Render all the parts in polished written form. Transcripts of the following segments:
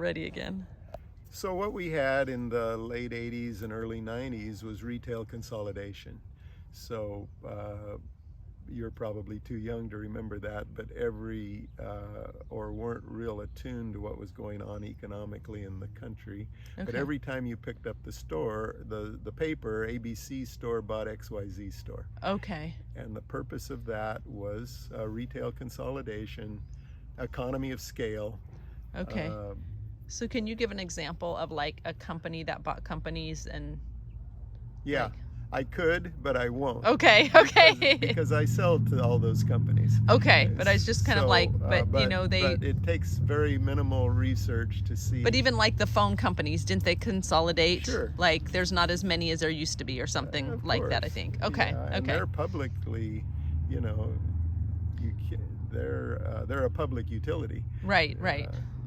ready again. So what we had in the late 80s and early 90s was retail consolidation. So you're probably too young to remember that, but or weren't real attuned to what was going on economically in the country. Okay. But every time you picked up the store, the paper, ABC store bought XYZ store. Okay. And the purpose of that was retail consolidation, economy of scale. Okay. So can you give an example of like a company that bought companies and Yeah, like... I could, but I won't. Okay. Because I sell to all those companies. Okay, but I was just kind of like, but you know, but it takes very minimal research to see. But even like the phone companies, didn't they consolidate? Sure. Like there's not as many as there used to be or something like that, I think. Okay. Yeah, and okay. they're publicly, you know, they're a public utility. Right.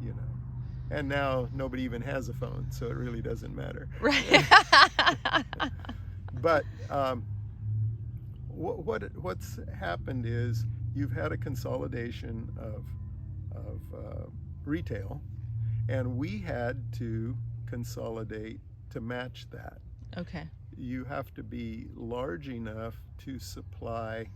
You know, and now nobody even has a phone, so it really doesn't matter. Right. But what's happened is you've had a consolidation of retail, and we had to consolidate to match that. Okay. You have to be large enough to supply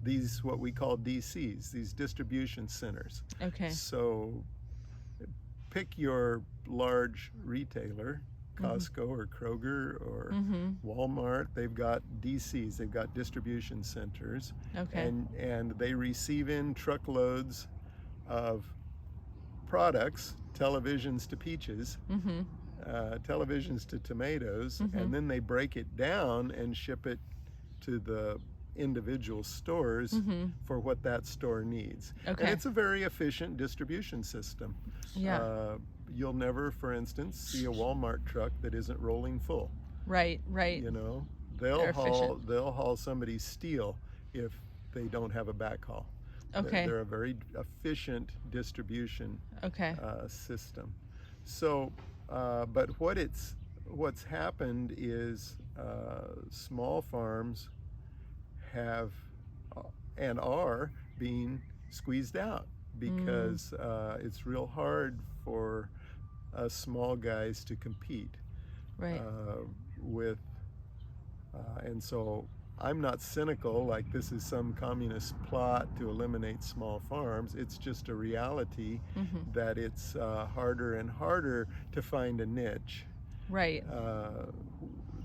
these what we call DCs, these distribution centers. Okay. So pick your large retailer, Costco or Kroger or Walmart. They've got DCs, they've got distribution centers. Okay. And they receive in truckloads of products, televisions to peaches, televisions to tomatoes, and then they break it down and ship it to the individual stores for what that store needs. Okay. And it's a very efficient distribution system. Yeah. You'll never, for instance, see a Walmart truck that isn't rolling full. Right. You know, they'll haul somebody's steel if they don't have a backhaul. Okay. They're a very efficient distribution system. So, but what's happened is small farms have and are being squeezed out because it's real hard for us small guys to compete with, and so I'm not cynical like this is some communist plot to eliminate small farms. It's just a reality that it's harder and harder to find a niche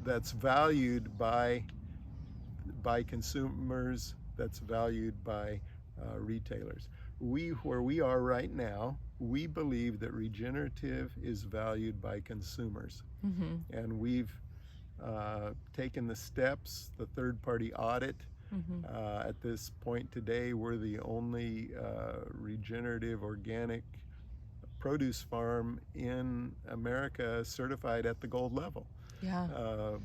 that's valued by consumers, that's valued by retailers. Where we are right now, we believe that regenerative is valued by consumers. And we've taken the steps, the third-party audit. At this point today, we're the only regenerative organic produce farm in America certified at the gold level. Yeah.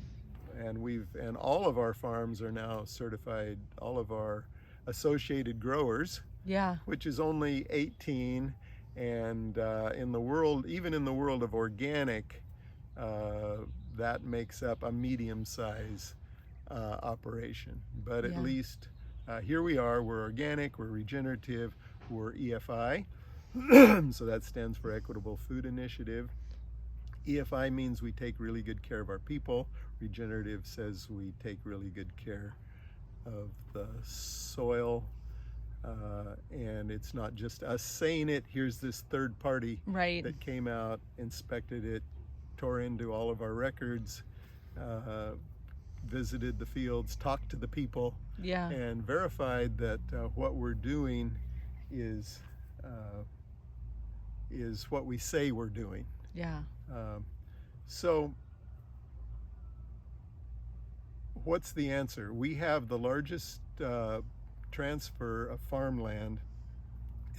And all of our farms are now certified, all of our associated growers, which is only 18, and in the world, even in the world of organic, that makes up a medium-size operation. But at least here we are, we're organic, we're regenerative, we're EFI, so that stands for Equitable Food Initiative. EFI means we take really good care of our people. Regenerative says we take really good care of the soil. And it's not just us saying it. Here's this third party that came out, inspected it, tore into all of our records, visited the fields, talked to the people, and verified that what we're doing is what we say we're doing. So what's the answer? We have the largest transfer of farmland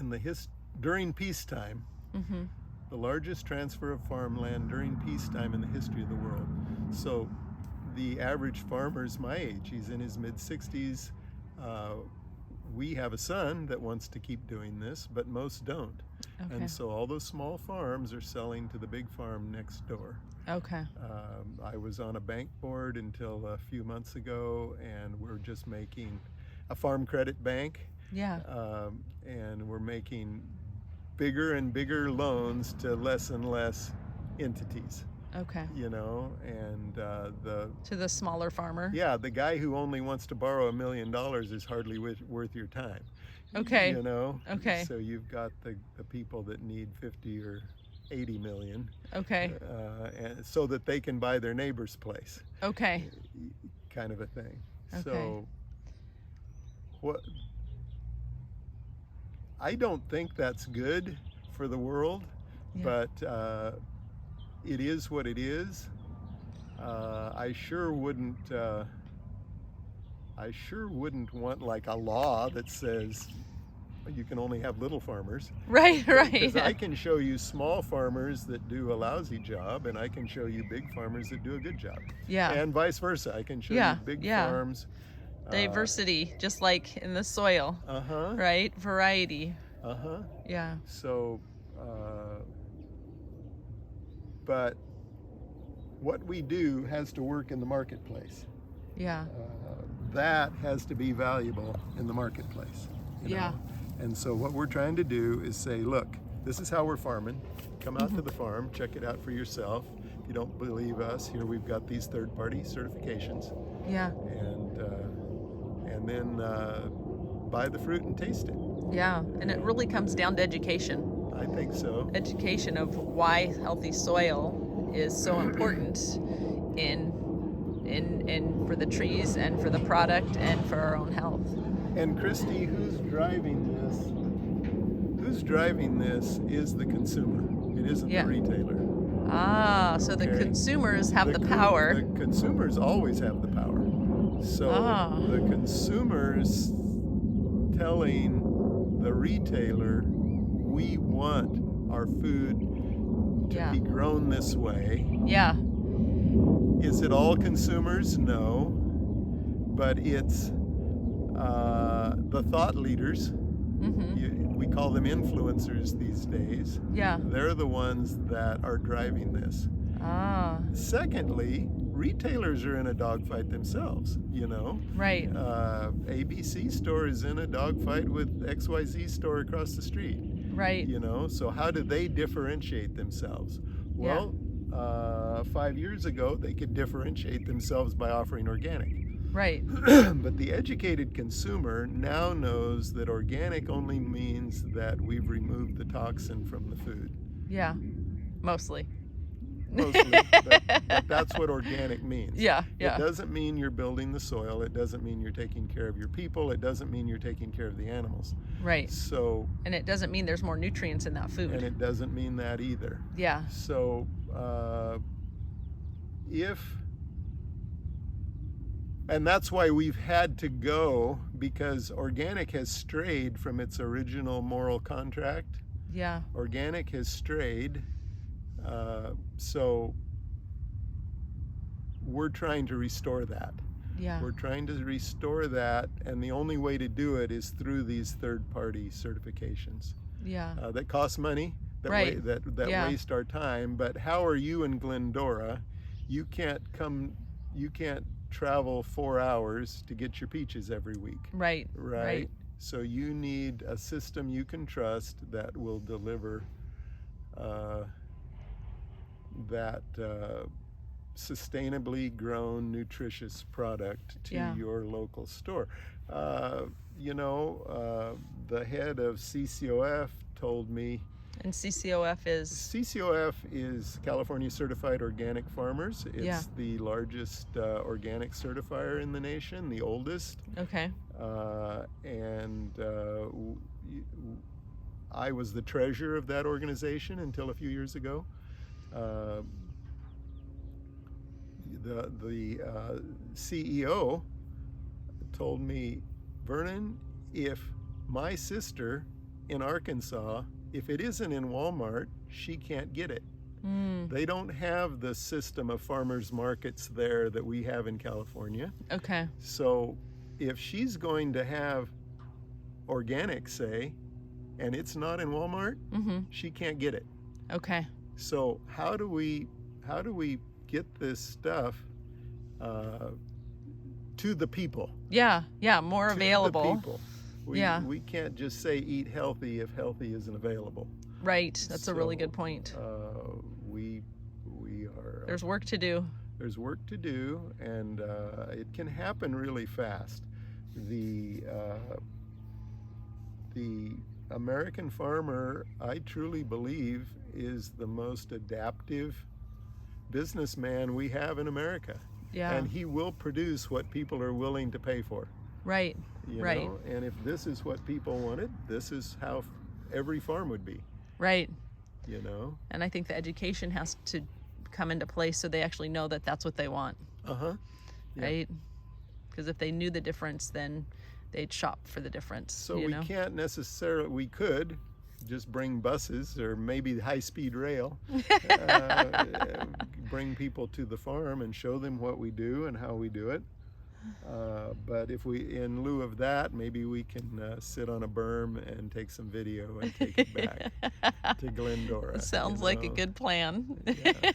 in during peacetime. The largest transfer of farmland during peacetime in the history of the world. So the average farmer's my age. He's in his mid-60s. We have a son that wants to keep doing this, but most don't. And so all those small farms are selling to the big farm next door. I was on a bank board until a few months ago, and we're just making a farm credit bank. And we're making bigger and bigger loans to less and less entities. Okay. You know, and to the smaller farmer. Yeah, the guy who only wants to borrow $1 million is hardly worth your time. Okay. You know. Okay. So you've got the people that need 50 or 80 million. Okay. And so that they can buy their neighbor's place. Okay. Kind of a thing. Okay. So what? I don't think that's good for the world, but it is what it is. I sure wouldn't want like a law that says you can only have little farmers. Right. Because I can show you small farmers that do a lousy job, and I can show you big farmers that do a good job. Yeah. And vice versa. I can show you big farms. Diversity, just like in the soil. Right? Variety. Yeah. So, but what we do has to work in the marketplace. Yeah. That has to be valuable in the marketplace. You know? And so what we're trying to do is say, look, this is how we're farming. Come out to the farm, check it out for yourself. If you don't believe us, here we've got these third-party certifications. Yeah. And then buy the fruit and taste it. Yeah, and it really comes down to education. I think so. Education of why healthy soil is so important in for the trees and for the product and for our own health. And Christy, who's driving this is the consumer. It isn't the retailer. So the consumers have the power. The consumers always have the power. So the consumers telling the retailer, we want our food to be grown this way. Yeah. Is it all consumers? No. But it's the thought leaders. We call them influencers these days. Yeah. They're the ones that are driving this. Secondly, retailers are in a dogfight themselves, you know. Right. ABC store is in a dogfight with XYZ store across the street. Right. You know, so how do they differentiate themselves? Well, 5 years ago, they could differentiate themselves by offering organic. Right. But the educated consumer now knows that organic only means that we've removed the toxin from the food. Yeah, mostly. But that's what organic means. Yeah. It doesn't mean you're building the soil. It doesn't mean you're taking care of your people. It doesn't mean you're taking care of the animals. Right. So. And it doesn't mean there's more nutrients in that food. And it doesn't mean that either. Yeah. So and that's why we've had to go, because organic has strayed from its original moral contract. Yeah. Organic has strayed. So we're trying to restore that. Yeah. We're trying to restore that, and the only way to do it is through these third-party certifications. Yeah. That cost money, that waste our time. But how are you in Glendora? You can't travel 4 hours to get your peaches every week. Right. So you need a system you can trust that will deliver that sustainably grown, nutritious product to your local store. You know, the head of CCOF told me. And CCOF is? CCOF is California Certified Organic Farmers. It's the largest organic certifier in the nation, the oldest. Okay. And I was the treasurer of that organization until a few years ago. The CEO told me, Vernon, if my sister in Arkansas, if it isn't in Walmart, she can't get it. They don't have the system of farmers markets there that we have in California. Okay. So if she's going to have organic, say, and it's not in Walmart, she can't get it. Okay. So how do we get this stuff to the people? Yeah, more available. The people. We can't just say eat healthy if healthy isn't available. Right. That's a really good point. We are. There's work to do. There's work to do, and it can happen really fast. The American farmer, I truly believe, is the most adaptive businessman we have in America. Yeah. And he will produce what people are willing to pay for. Right. You right. know? And if this is what people wanted, this is how every farm would be. Right. You know? And I think the education has to come into place so they actually know that that's what they want. Yeah. Right? Because if they knew the difference, then they'd shop for the difference. So we can't necessarily, we could just bring buses or maybe high-speed rail, bring people to the farm and show them what we do and how we do it. But if we, in lieu of that, maybe we can sit on a berm and take some video and take it back to Glendora. Sounds like a good plan. Yeah.